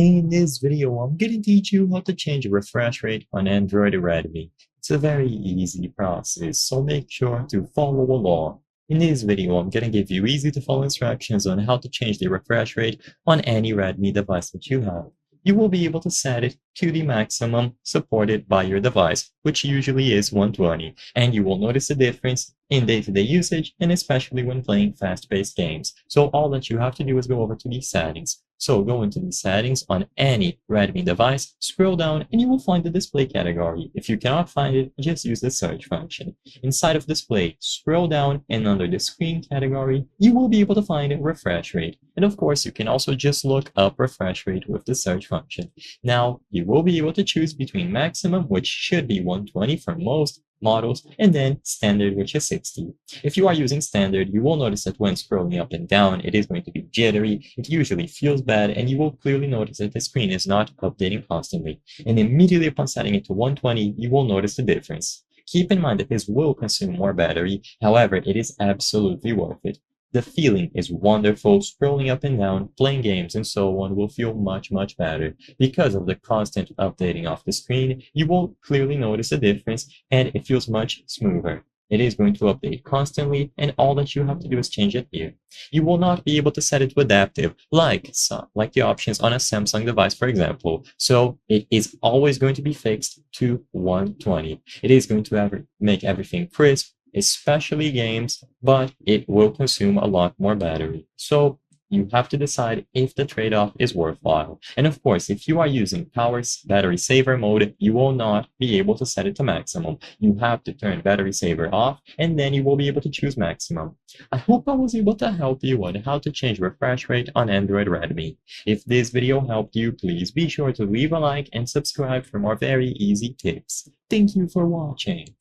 In this video, I'm going to teach you how to change the refresh rate on Android Redmi. It's a very easy process, so make sure to follow along. In this video, I'm going to give you easy to follow instructions on how to change the refresh rate on any Redmi device that you have. You will be able to set it to the maximum supported by your device, which usually is 120, and you will notice a difference in day-to-day usage and especially when playing fast-paced games. So all that you have to do is go over to the settings. So go into the settings on any Redmi device, scroll down, and you will find the display category. If you cannot find it, just use the search function. Inside of display, scroll down, and under the screen category, you will be able to find refresh rate. And of course, you can also just look up refresh rate with the search function. Now, you will be able to choose between maximum, which should be 120 for most models, and then standard, which is 60. If you are using standard, you will notice that when scrolling up and down, it is going to be jittery, it usually feels bad, and you will clearly notice that the screen is not updating constantly. And immediately upon setting it to 120, you will notice the difference. Keep in mind that this will consume more battery, however, it is absolutely worth it. The feeling is wonderful. Scrolling up and down, playing games, and so on will feel much better. Because of the constant updating of the screen, you will clearly notice a difference and it feels much smoother. It is going to update constantly, and all that you have to do is change it here. You will not be able to set it to adaptive like the options on a Samsung device, for example. So it is always going to be fixed to 120. It is going to make everything crisp, especially games, but it will consume a lot more battery. So you have to decide if the trade-off is worthwhile. And of course, if you are using battery saver mode, you will not be able to set it to maximum. You have to turn battery saver off, and then you will be able to choose maximum. I hope I was able to help you on how to change refresh rate on Android Redmi. If this video helped you, please be sure to leave a like and subscribe for more very easy tips. Thank you for watching.